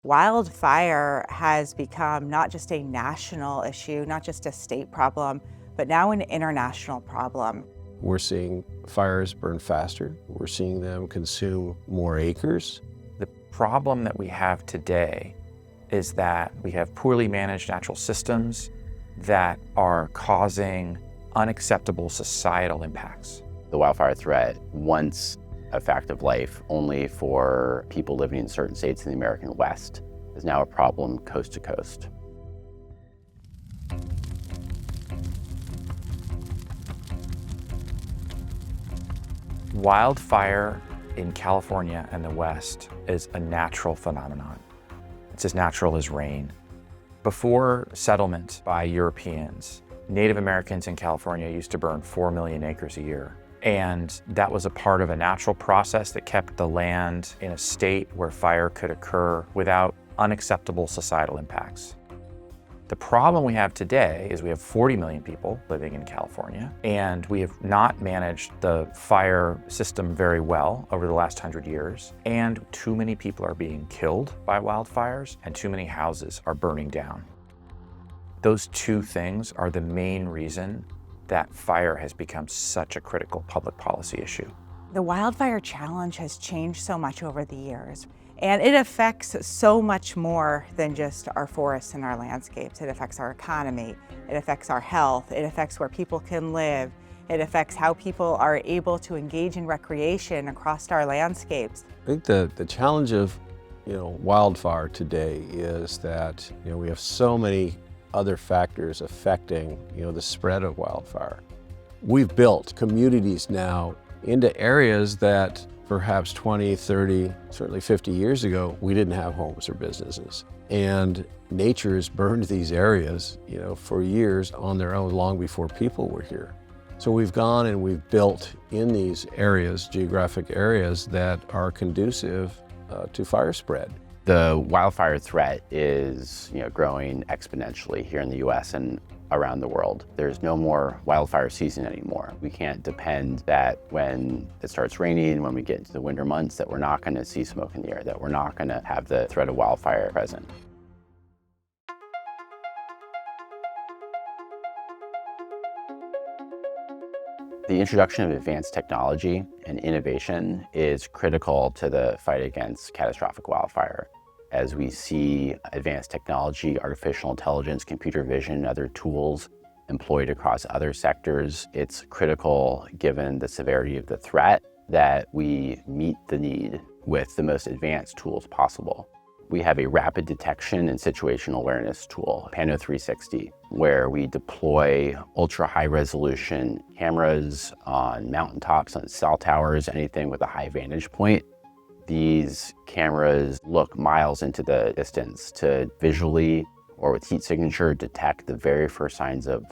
Wildfire has become not just a national issue, not just a state problem, but now an international problem. We're seeing fires burn faster. We're seeing them consume more acres. The problem that we have today is that we have poorly managed natural systems that are causing unacceptable societal impacts. The wildfire threat, once a fact of life only for people living in certain states in the American West, is now a problem coast to coast. Wildfire in California and the West is a natural phenomenon. It's as natural as rain. Before settlement by Europeans, Native Americans in California used to burn 4 million acres a year. And that was a part of a natural process that kept the land in a state where fire could occur without unacceptable societal impacts. The problem we have today is we have 40 million people living in California, and we have not managed the fire system very well over the last 100 years, and too many people are being killed by wildfires, and too many houses are burning down. Those two things are the main reason that fire has become such a critical public policy issue. The wildfire challenge has changed so much over the years, and it affects so much more than just our forests and our landscapes. It affects our economy, it affects our health, it affects where people can live, it affects how people are able to engage in recreation across our landscapes. I think the challenge of wildfire today is that we have so many other factors affecting the spread of wildfire. We've built communities now into areas that perhaps 20, 30, certainly 50 years ago, we didn't have homes or businesses. And nature has burned these areas for years on their own, long before people were here. So we've gone and we've built in these areas, geographic areas that are conducive to fire spread. The wildfire threat is growing exponentially here in the US and around the world. There's no more wildfire season anymore. We can't depend that when it starts raining, when we get into the winter months, that we're not going to see smoke in the air, that we're not going to have the threat of wildfire present. The introduction of advanced technology and innovation is critical to the fight against catastrophic wildfire. As we see advanced technology, artificial intelligence, computer vision, and other tools employed across other sectors, it's critical, given the severity of the threat, that we meet the need with the most advanced tools possible. We have a rapid detection and situational awareness tool, Pano 360, where we deploy ultra-high resolution cameras on mountaintops, on cell towers, anything with a high vantage point. These cameras look miles into the distance to visually or with heat signature detect the very first signs of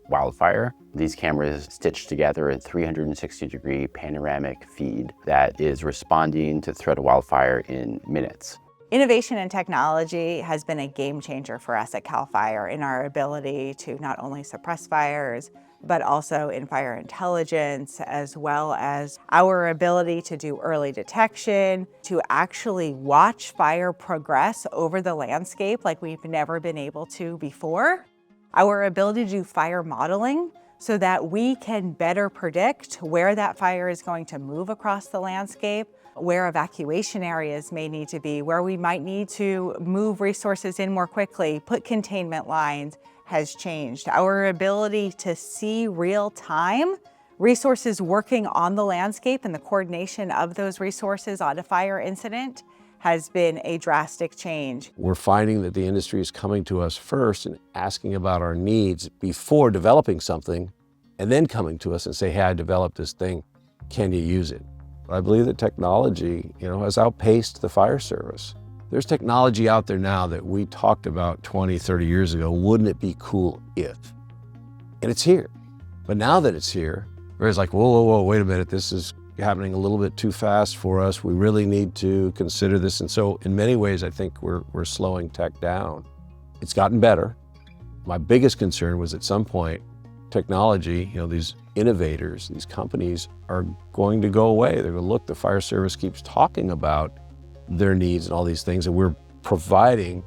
wildfire. These cameras stitch together a 360-degree panoramic feed that is responding to the threat of wildfire in minutes. Innovation and technology has been a game changer for us at CAL FIRE in our ability to not only suppress fires, but also in fire intelligence, as well as our ability to do early detection, to actually watch fire progress over the landscape like we've never been able to before. Our ability to do fire modeling so that we can better predict where that fire is going to move across the landscape, where evacuation areas may need to be, where we might need to move resources in more quickly, put containment lines, has changed. Our ability to see real time resources working on the landscape and the coordination of those resources on a fire incident has been a drastic change. We're finding that the industry is coming to us first and asking about our needs before developing something, and then coming to us and say, hey, I developed this thing, can you use it? I believe that technology, has outpaced the fire service. There's technology out there now that we talked about 20, 30 years ago. Wouldn't it be cool if? And it's here. But now that it's here, everybody's like, whoa, wait a minute. This is happening a little bit too fast for us. We really need to consider this. And so in many ways, I think we're slowing tech down. It's gotten better. My biggest concern was at some point, technology, these innovators, these companies are going to go away. They're going to look, the fire service keeps talking about their needs and all these things, and we're providing,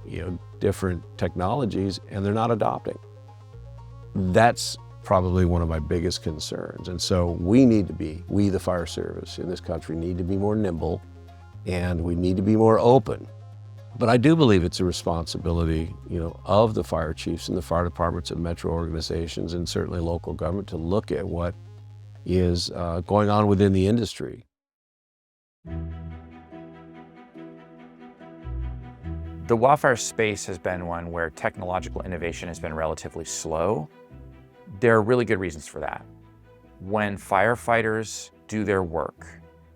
different technologies, and they're not adopting. That's probably one of my biggest concerns. And so we, the fire service in this country, need to be more nimble, and we need to be more open. But I do believe it's a responsibility, of the fire chiefs and the fire departments of metro organizations and certainly local government to look at what is going on within the industry. The wildfire space has been one where technological innovation has been relatively slow. There are really good reasons for that. When firefighters do their work,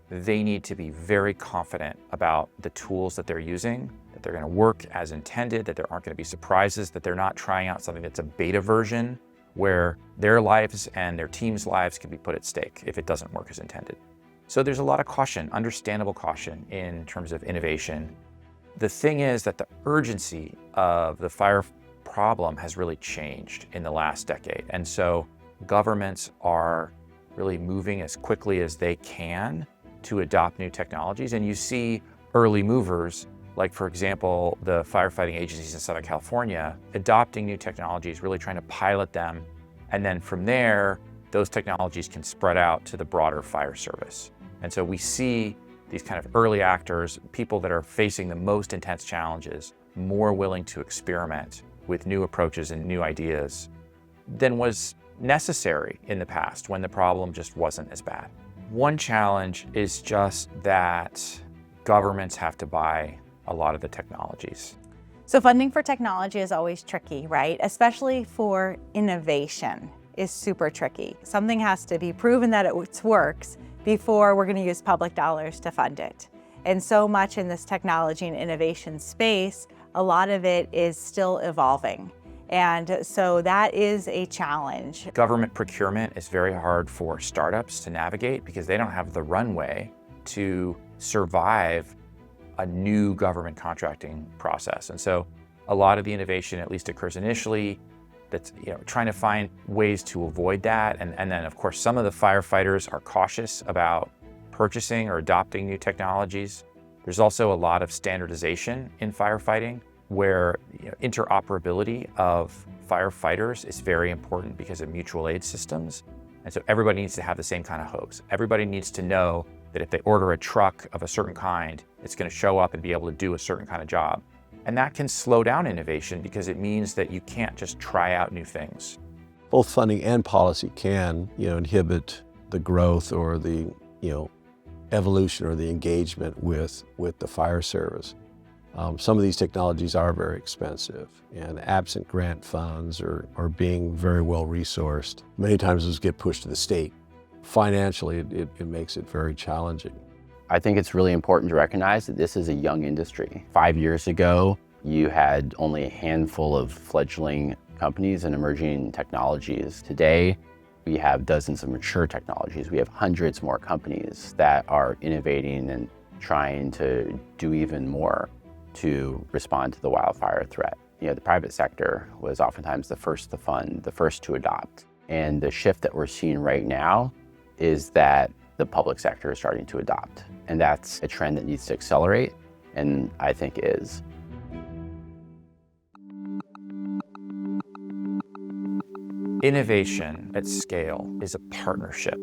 they need to be very confident about the tools that they're using, that they're going to work as intended, that there aren't going to be surprises, that they're not trying out something that's a beta version where their lives and their team's lives can be put at stake if it doesn't work as intended. So there's a lot of caution, understandable caution in terms of innovation. The thing is that the urgency of the fire problem has really changed in the last decade. And so governments are really moving as quickly as they can to adopt new technologies. And you see early movers, like for example, the firefighting agencies in Southern California, adopting new technologies, really trying to pilot them. And then from there, those technologies can spread out to the broader fire service. And so we see these kind of early actors, people that are facing the most intense challenges, more willing to experiment with new approaches and new ideas than was necessary in the past when the problem just wasn't as bad. One challenge is just that governments have to buy a lot of the technologies. So funding for technology is always tricky, right? Especially for innovation is super tricky. Something has to be proven that it works before we're going to use public dollars to fund it. And so much in this technology and innovation space, a lot of it is still evolving. And so that is a challenge. Government procurement is very hard for startups to navigate because they don't have the runway to survive a new government contracting process. And so a lot of the innovation, at least occurs initially, that's trying to find ways to avoid that. And then of course, some of the firefighters are cautious about purchasing or adopting new technologies. There's also a lot of standardization in firefighting where interoperability of firefighters is very important because of mutual aid systems. And so everybody needs to have the same kind of hose. Everybody needs to know that if they order a truck of a certain kind, it's going to show up and be able to do a certain kind of job. And that can slow down innovation because it means that you can't just try out new things. Both funding and policy can, inhibit the growth or the, evolution or the engagement with the fire service. Some of these technologies are very expensive, and absent grant funds or being very well resourced, many times those get pushed to the state. Financially, it makes it very challenging. I think it's really important to recognize that this is a young industry. 5 years ago, you had only a handful of fledgling companies and emerging technologies. Today, we have dozens of mature technologies. We have hundreds more companies that are innovating and trying to do even more to respond to the wildfire threat. The private sector was oftentimes the first to fund, the first to adopt. And the shift that we're seeing right now is that the public sector is starting to adopt. And that's a trend that needs to accelerate, and I think is. Innovation at scale is a partnership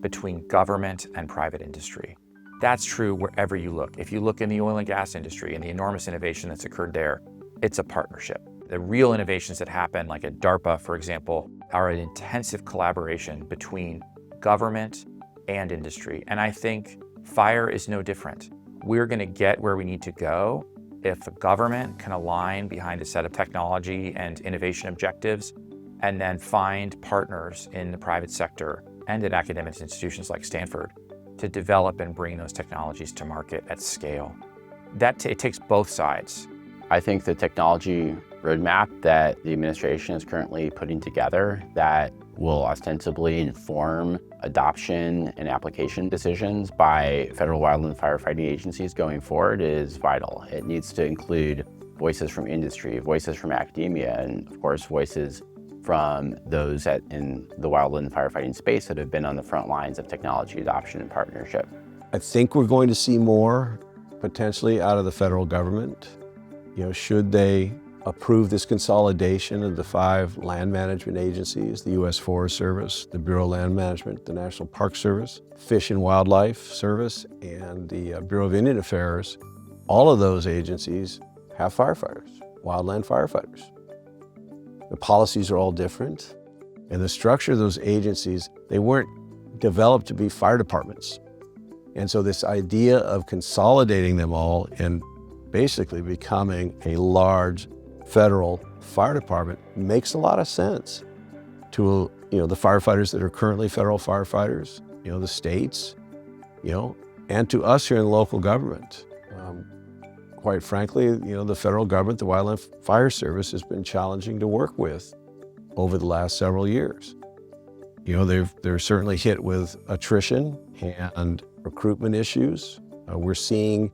between government and private industry. That's true wherever you look. If you look in the oil and gas industry and the enormous innovation that's occurred there, it's a partnership. The real innovations that happen, like at DARPA, for example, are an intensive collaboration between government and industry. And I think fire is no different. We're going to get where we need to go if the government can align behind a set of technology and innovation objectives, and then find partners in the private sector and in academic institutions like Stanford to develop and bring those technologies to market at scale. It takes both sides. I think the technology roadmap that the administration is currently putting together that will ostensibly inform adoption and application decisions by federal wildland firefighting agencies going forward is vital. It needs to include voices from industry, voices from academia, and of course voices from those in the wildland firefighting space that have been on the front lines of technology adoption and partnership. I think we're going to see more potentially out of the federal government should they approve this consolidation of the 5 land management agencies, the U.S. Forest Service, the Bureau of Land Management, the National Park Service, Fish and Wildlife Service, and the Bureau of Indian Affairs. All of those agencies have firefighters, wildland firefighters. The policies are all different, and the structure of those agencies, they weren't developed to be fire departments. And so this idea of consolidating them all and basically becoming a large federal fire department makes a lot of sense to the firefighters that are currently federal firefighters, the states, and to us here in local government. Quite frankly, the federal government, the Wildland Fire Service, has been challenging to work with over the last several years. They're certainly hit with attrition and recruitment issues. We're seeing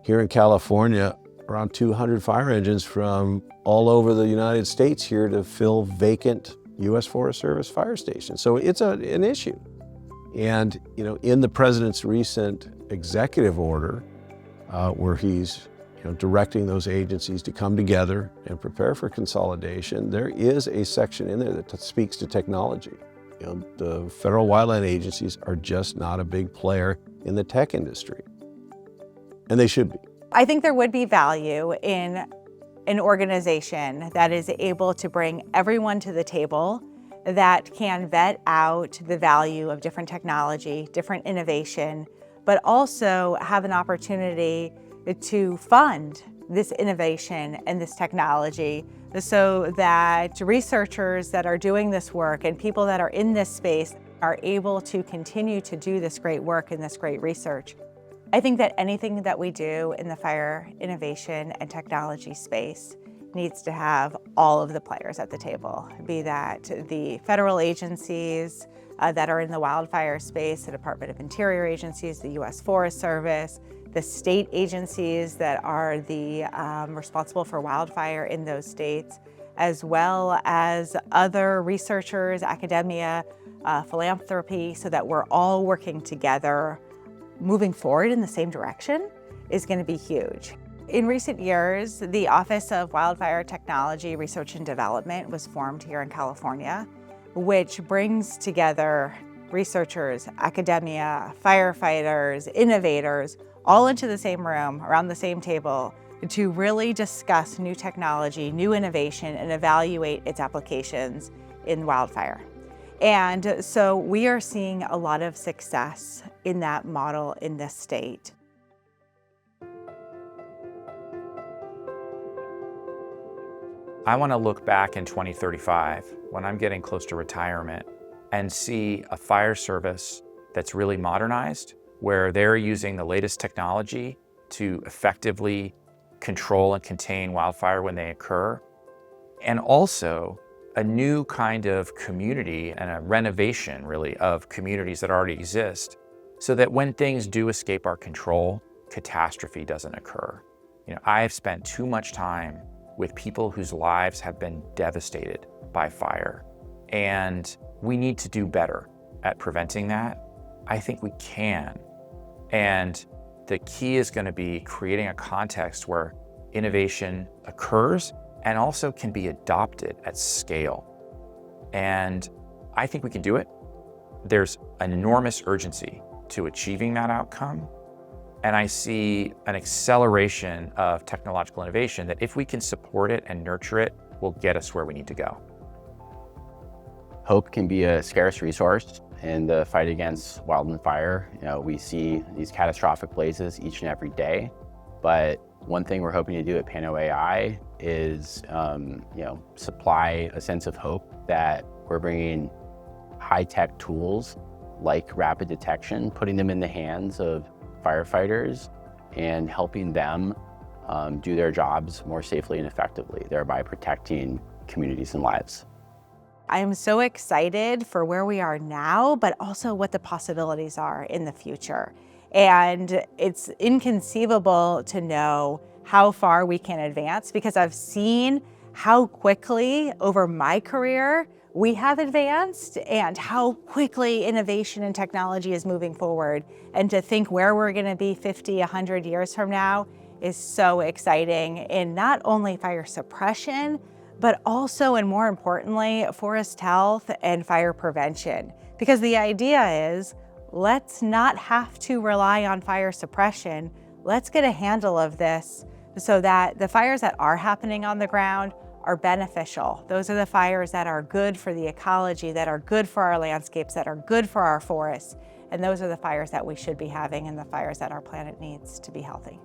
here in California around 200 fire engines from all over the United States here to fill vacant U.S. Forest Service fire stations. So it's an issue. And in the president's recent executive order, where he's directing those agencies to come together and prepare for consolidation, there is a section in there that speaks to technology. The federal wildland agencies are just not a big player in the tech industry, and they should be. I think there would be value in an organization that is able to bring everyone to the table, that can vet out the value of different technology, different innovation, but also have an opportunity to fund this innovation and this technology so that researchers that are doing this work and people that are in this space are able to continue to do this great work and this great research. I think that anything that we do in the fire innovation and technology space needs to have all of the players at the table, be that the federal agencies that are in the wildfire space, the Department of Interior agencies, the U.S. Forest Service, the state agencies that are responsible for wildfire in those states, as well as other researchers, academia, philanthropy, so that we're all working together. Moving forward in the same direction is going to be huge. In recent years, the Office of Wildfire Technology Research and Development was formed here in California, which brings together researchers, academia, firefighters, innovators, all into the same room, around the same table, to really discuss new technology, new innovation, and evaluate its applications in wildfire. And so we are seeing a lot of success in that model in this state. I want to look back in 2035, when I'm getting close to retirement, and see a fire service that's really modernized, where they're using the latest technology to effectively control and contain wildfire when they occur, and also a new kind of community and a renovation, really, of communities that already exist, so that when things do escape our control, catastrophe doesn't occur. I have spent too much time with people whose lives have been devastated by fire, and we need to do better at preventing that. I think we can. And the key is going to be creating a context where innovation occurs and also can be adopted at scale. And I think we can do it. There's an enormous urgency to achieving that outcome. And I see an acceleration of technological innovation that, if we can support it and nurture it, will get us where we need to go. Hope can be a scarce resource in the fight against wildland fire. We see these catastrophic blazes each and every day, but one thing we're hoping to do at Pano AI is, supply a sense of hope that we're bringing high-tech tools like rapid detection, putting them in the hands of firefighters and helping them do their jobs more safely and effectively, thereby protecting communities and lives. I am so excited for where we are now, but also what the possibilities are in the future. And it's inconceivable to know how far we can advance, because I've seen how quickly over my career we have advanced and how quickly innovation and technology is moving forward. And to think where we're going to be 50, 100 years from now is so exciting in not only fire suppression, but also, and more importantly, forest health and fire prevention. Because the idea is, let's not have to rely on fire suppression. Let's get a handle of this so that the fires that are happening on the ground are beneficial. Those are the fires that are good for the ecology, that are good for our landscapes, that are good for our forests. And those are the fires that we should be having and the fires that our planet needs to be healthy.